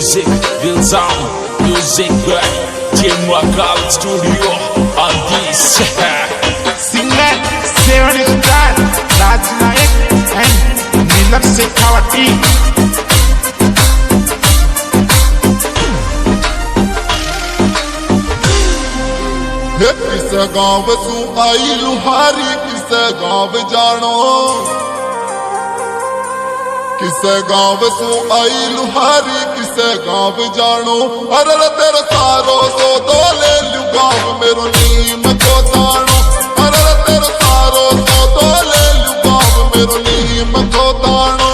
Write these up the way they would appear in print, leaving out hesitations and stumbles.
music, real sound, music, Team Wakal Studio on this. Singer, Seven Star, Raj Nayak and Neelam Shekhawati. किस गाँव सू आई लुहारी किस गाँव जानो किस गाँव सू आई लुहारी किस गाँव जानो अरे तेरे सारो सो दो ले लू गाँव मेरो नीम को तानो अरे तेरे सारो सो दो ले लू गाँव मेरो नीम को तानो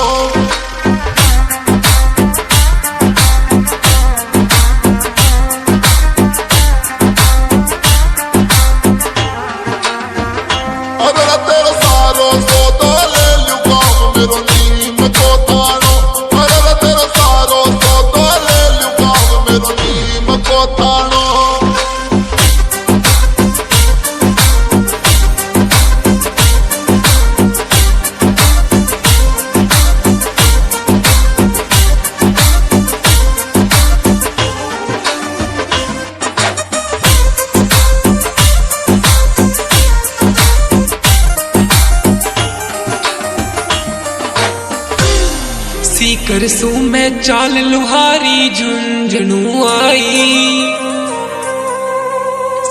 सीकर सू मैं चाल लुहारी झुंझुनू आई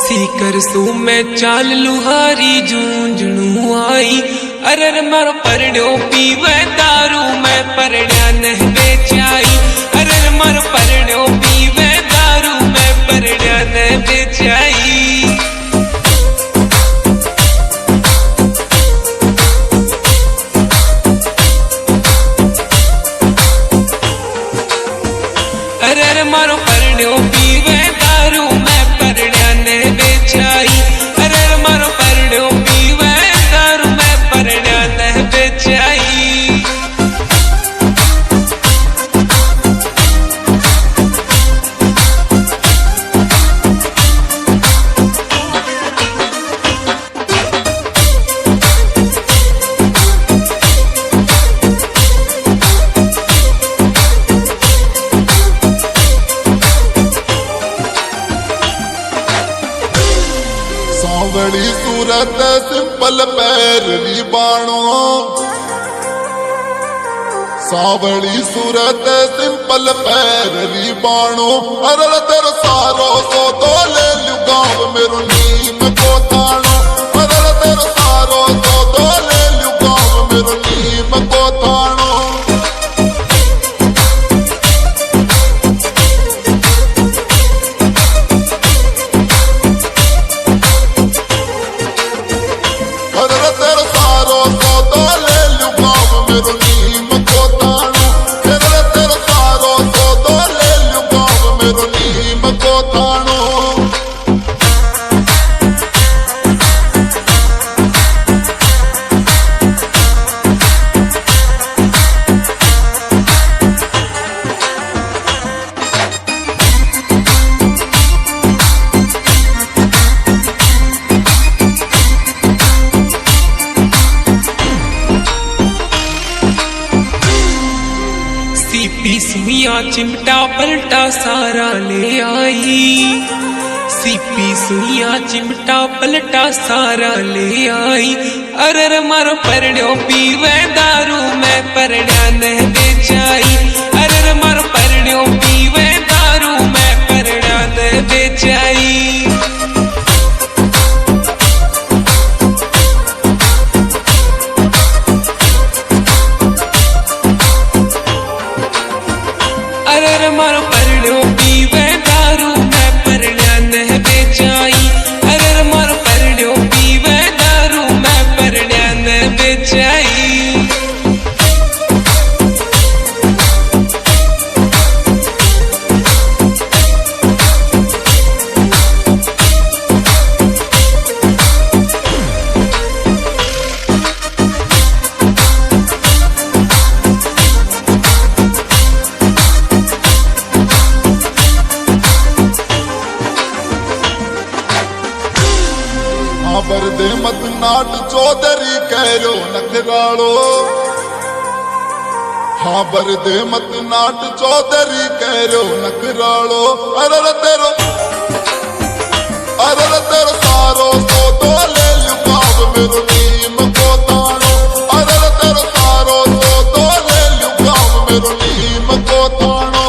सीकर सू मैं चाल लुहारी झुंझुनू आई अरर मर परण्यो पीवे दारू मैं परण्या नहीं बेचाई अरर मर परण्यो पीवे दारू मैं परण्या नहीं बेचाई अरे मारो परण्यो पीवे दारू मैं परण्या ने बेचाई अरे मारो परण्यो पीवे दारू मैं परण्या ने बेचाई सांवड़ी सूरत सिंपल पैरवी बाणो सांवड़ी सूरत सिंपल पैरवी बाणो अरे तेरे सारो सो दो ले लू गाँव मेरो नीम को तानो अरे तेरे सारो सो दो ले लू गाँव मेरो नीम को तानो सीपी सुइया चिमटा पलटा सारा ले आई सीपी सुइया चिमटा पलटा सारा ले आई अरे मारो परण्यो पीवे दारू मैं परण्या नहीं बेचाई अरे मारो परण्यो पीवे दारू मैं परण्या नहीं बेचाई अरे मारो परण्यो पीवे दारू मैं परण्या नहीं बेचाई अरे मारो परण्यो पीवे दारू मैं परण्या नहीं बेचाई बरदे मत नाट चौधरी कहो नखरालो खबर दे मत नाट चौधरी कह रो नकरालो अरे तेरो सारो सो तो ले लुगाव मेरो नीम को तानो अरे तेरो सारो सो तो ले लुगाव मेरो नीम को तानो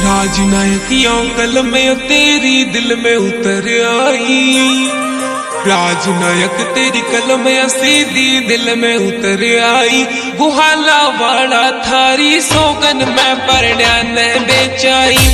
राजनायक कल में तेरी दिल में उतर आई, राजनायक तेरी कलम सीधी दिल में उतर आई। गुहाला वाला थारी सोगन में परण्या ने बेचाई,